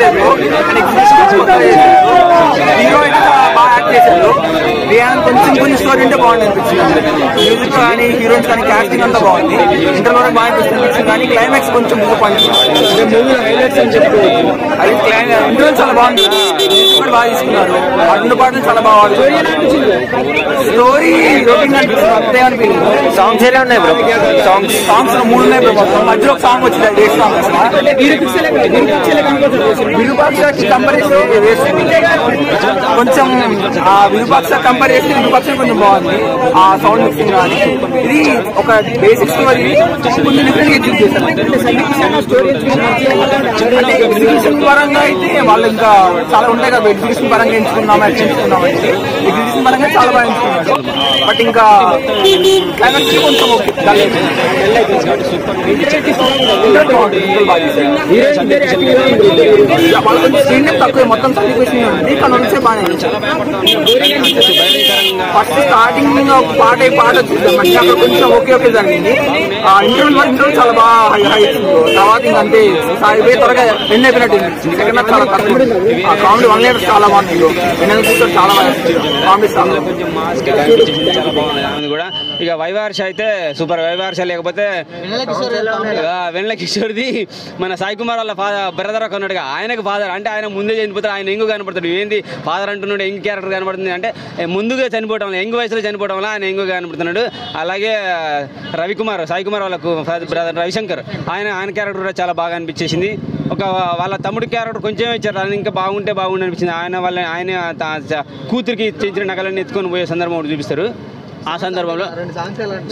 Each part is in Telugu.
లేదు. హీరో అయితే చాలా బాగా యాక్ట్ చేశారు. కొంచెం స్టోరీ అంటే బాగుంది అనిపించింది. మ్యూజిక్ కానీ హీరోయిన్స్ కానీ క్యాస్టింగ్ అంతా బాగుంది. ఇంటర్ వరకు బాగా అనిపించింది కానీ క్లైమాక్స్ కొంచెం డిసప్పాయింట్. మూవీలో హైలైట్స్ అని చెప్పి అది ఇంటర్వ్యూ చాలా బాగుంది. కూడా బాగా తీసుకున్నారు. ఆ 2 పాటలు చాలా బాగా స్టోరీ రొటీన్ అనిపిస్తుంది. అంతే అనిపించింది. సాంగ్స్ ఎలా ఉన్నాయి బ్రో? సాంగ్స్ 3 ఉన్నాయి బ్రో. మధ్యలో ఒక సాంగ్ వచ్చింది. డేట్ సాంగ్ విరూపాక్షకి కంపేర్ చేసి కొంచెం ఆ విరూపాక్ష కంపేర్ చేసి విరూపాక్ష కొంచెం బాగుంది. ఆ సౌండ్ మిక్సింగ్ కానీ ఇది ఒక బేసిక్ స్టోరీ కొంచెం డిఫరెంట్ గా చూస్ చేశారు. ఎగ్జిబిషన్ పరంగా అయితే వాళ్ళు ఇంకా చాలా ఉంటాయి కదా. ఎగ్జిబిషన్ పరంగా ఎంచుకున్నాం ఎంచుకున్నామంటే ఎగ్జిబిషన్ పరంగా చాలా బాగా ఎంచుకున్నారు. బట్ ఇంకా క్లైమాక్స్ కొంచెం ఓకే తక్కువ మొత్తం సర్టిఫికేషన్ ఉంది. కానీ వచ్చే బాగా ఫస్ట్ స్టార్టింగ్ పాట వచ్చింది. అక్కడ కొంచెం ఓకే జరిగింది. ఇంటర్వ్యూ చాలా బాగా హై తర్వాత ఇంకంతే అయిపోయి త్వరగా ఎండ్ అయిపోయినట్టు. సెకండ్ హాఫ్ చాలా తక్కువ. ఆ కామెడీ 1 లీటర్ చాలా బాగుంది. చాలా బాగా కామెడీ కూడా. ఇక వైవార్ష అయితే సూపర్. వైవార్ష లేకపోతే వెన్నెల కిషోర్ది మన సాయి కుమార్ వాళ్ళ బ్రదర్ ఒక ఉన్నాడుగా, ఆయనకు ఫాదర్ అంటే ఆయన ముందే చనిపోతాడు. ఆయన ఎంగు కనపడతాడు. ఏంది ఫాదర్ అంటున్నాడు, ఎంగు క్యారెక్టర్ కనపడుతుంది అంటే ముందుగా చనిపోవడం వల్ల ఎంగు వయసులో చనిపోవడం వల్ల ఆయన ఎంగు కనపడుతున్నాడు. అలాగే రవికుమార్ సాయి కుమార్ వాళ్ళకు బ్రదర్ రవిశంకర్ ఆయన క్యారెక్టర్ కూడా చాలా బాగా అనిపించేసింది. ఒక వాళ్ళ తమ్ముడి క్యారెక్టర్ కొంచెం ఇచ్చారు. అది ఇంకా బాగుంటే బాగుండి అనిపించింది. ఆయన కూతురికి తెచ్చిన నగలన్నీ ఎత్తుకొని పోయే సందర్భం ఒకటి చూపిస్తారు. ఆ సందర్భంలో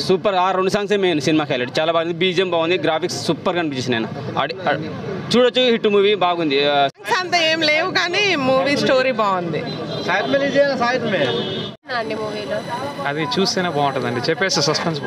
సూపర్. ఆ 2 సాంగ్సే మెయిన్ సినిమాకి హైలైట్. చాలా బాగుంది. బీజిఎం బాగుంది. గ్రాఫిక్స్ సూపర్గా అనిపించింది. నేను చూడొచ్చు. హిట్ మూవీ బాగుంది. అంత ఏం లేవు కానీ మూవీ స్టోరీ బాగుంది. అది చూస్తేనే బాగుంటుందండి. చెప్పేస్తే సస్పెన్స్